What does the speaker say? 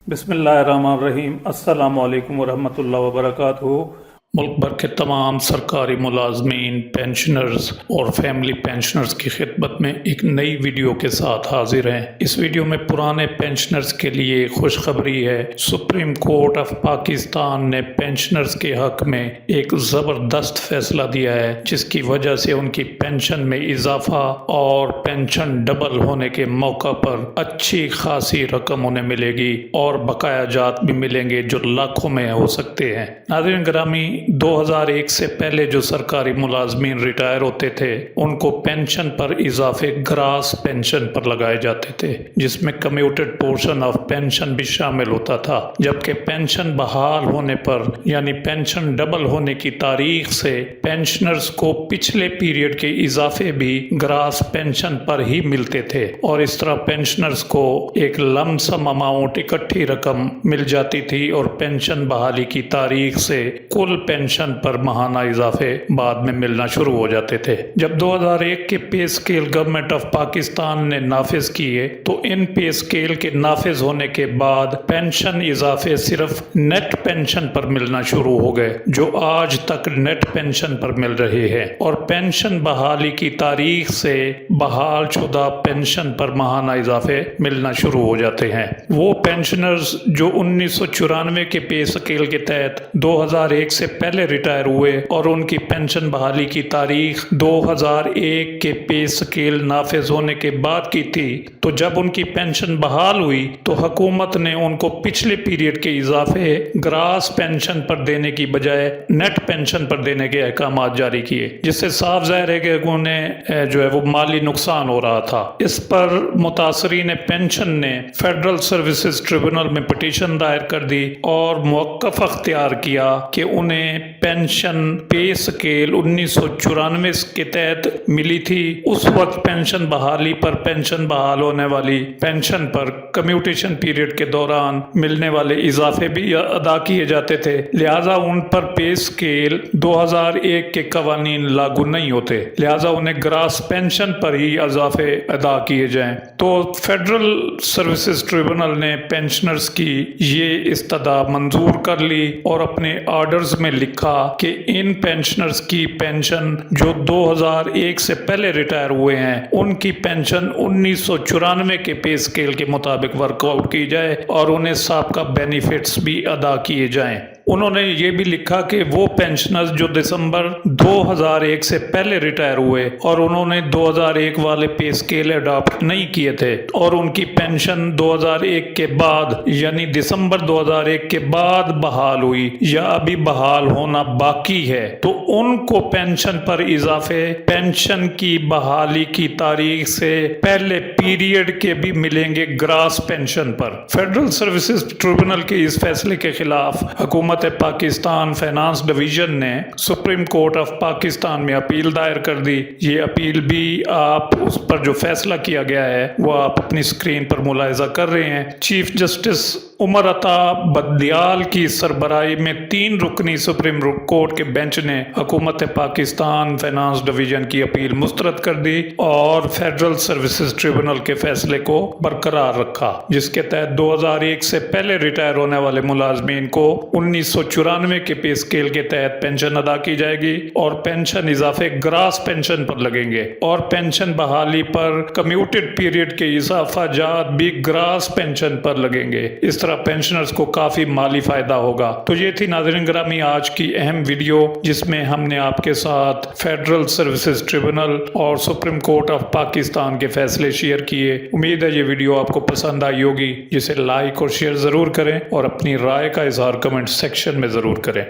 بسم اللہ الرحمن الرحیم۔ السلام علیکم ورحمۃ اللہ وبرکاتہ۔ ملک بھر کے تمام سرکاری ملازمین، پینشنرز اور فیملی پینشنرز کی خدمت میں ایک نئی ویڈیو کے ساتھ حاضر ہیں۔ اس ویڈیو میں پرانے پینشنرز کے لیے خوشخبری ہے۔ سپریم کورٹ آف پاکستان نے پینشنرز کے حق میں ایک زبردست فیصلہ دیا ہے، جس کی وجہ سے ان کی پینشن میں اضافہ اور پینشن ڈبل ہونے کے موقع پر اچھی خاصی رقم انہیں ملے گی اور بقایا جات بھی ملیں گے جو لاکھوں میں ہو سکتے ہیں۔ ناظرین گرامی، 2001 سے پہلے جو سرکاری ملازمین ریٹائر ہوتے تھے ان کو پینشن پر اضافے گراس پینشن پر لگائے جاتے تھے، جس میں کمیوٹڈ پورشن آف پینشن بھی شامل ہوتا تھا، جبکہ پینشن بحال ہونے پر یعنی پینشن ڈبل ہونے کی تاریخ سے پینشنرز کو پچھلے پیریڈ کے اضافے بھی گراس پینشن پر ہی ملتے تھے، اور اس طرح پینشنرز کو ایک لم سم اماؤنٹ اکٹھی رقم مل جاتی تھی، اور پینشن بحالی کی تاریخ سے کل پینشن پر ماہانہ اضافے بعد میں ملنا شروع ہو جاتے تھے۔ جب 2001 کے پے سکیل گورنمنٹ آف پاکستان نے نافذ کیے تو ان پے سکیل کے نافذ ہونے کے بعد پینشن اضافے صرف نیٹ پینشن پر ملنا شروع ہو گئے، جو آج تک نیٹ پینشن پر مل رہے ہیں، اور پینشن بحالی کی تاریخ سے بحال شدہ پینشن پر ماہانہ اضافے ملنا شروع ہو جاتے ہیں۔ وہ پینشنرز جو 1994 کے پے سکیل کے تحت 2001 سے پہلے ریٹائر ہوئے اور ان کی پینشن بحالی کی تاریخ 2001 کے پے سکیل نافذ ہونے کے بعد کی تھی، تو جب ان کی پینشن بحال ہوئی تو حکومت نے ان کو پچھلے پیریڈ کے اضافے گراس پینشن پر دینے کی بجائے نیٹ پینشن پر دینے کے احکامات جاری کیے، جس سے صاف ظاہر ہے کہ انہیں جو ہے وہ مالی نقصان ہو رہا تھا۔ اس پر متاثرین پینشن نے فیڈرل سروسز ٹریبونل میں پٹیشن دائر کر دی اور موقف اختیار کیا کہ انہیں پینشن پے سکیل 1994 کے تحت ملی تھی، اس وقت پینشن بحالی پر پینشن بحال ہونے والی پینشن پر کمیوٹیشن پیریڈ کے دوران ملنے والے اضافے بھی ادا کیے جاتے تھے، لہٰذا ان پر پے سکیل 2001 کے قوانین لاگو نہیں ہوتے، لہٰذا انہیں گراس پینشن پر ہی اضافے ادا کیے جائیں۔ تو فیڈرل سروسز ٹریبونل نے پینشنرز کی یہ استدعا منظور کر لی اور اپنے آرڈرز میں لکھا کہ ان پینشنرز کی پینشن جو 2001 سے پہلے ریٹائر ہوئے ہیں ان کی پینشن 1994 کے پے سکیل کے مطابق ورک آؤٹ کی جائے اور انہیں سابقہ بینیفٹس بھی ادا کیے جائیں۔ انہوں نے یہ بھی لکھا کہ وہ پینشنرز جو دسمبر 2001 سے پہلے ریٹائر ہوئے اور انہوں نے 2001 والے پے سکیل اڈاپٹ نہیں کیے تھے اور ان کی پینشن 2001 کے بعد یعنی دسمبر 2001 کے بعد بحال ہوئی یا ابھی بحال ہونا باقی ہے، تو ان کو پینشن پر اضافے پینشن کی بحالی کی تاریخ سے پہلے پیریڈ کے بھی ملیں گے گراس پینشن پر۔ فیڈرل سروسز ٹریبونل کے اس فیصلے کے خلاف حکومت پاکستان فائنانس ڈویژن نے سپریم کورٹ آف پاکستان میں اپیل دائر کر دی۔ یہ اپیل بھی آپ اس پر جو فیصلہ کیا گیا ہے وہ آپ اپنی سکرین پر ملاحظہ کر رہے ہیں۔ چیف جسٹس عمر عطا بدیال کی سربراہی میں 3 رکنی سپریم کورٹ کے بینچ نے حکومت پاکستان فائنانس ڈویژن کی اپیل مسترد کر دی اور فیڈرل سروسز ٹریبونل کے فیصلے کو برقرار رکھا، جس کے تحت 2001 سے پہلے ریٹائر ہونے والے ملازمین کو 1994 کے پے سکیل کے تحت پینشن ادا کی جائے گی اور پینشن اضافے گراس پینشن پر لگیں گے، اور پینشن بحالی پر کمیوٹڈ پیریڈ کے اضافہ جات بھی گراس پینشن پر لگیں گے۔ اس طرح پینشنرز کو کافی مالی فائدہ ہوگا۔ تو یہ تھی ناظرین گرامی آج کی اہم ویڈیو، جس میں ہم نے آپ کے ساتھ فیڈرل سروسز ٹریبونل اور سپریم کورٹ آف پاکستان کے فیصلے شیئر کیے۔ امید ہے یہ ویڈیو آپ کو پسند آئی ہوگی، جسے لائک اور شیئر ضرور کریں اور اپنی رائے کا اظہار کمنٹ سیکشن میں ضرور کریں۔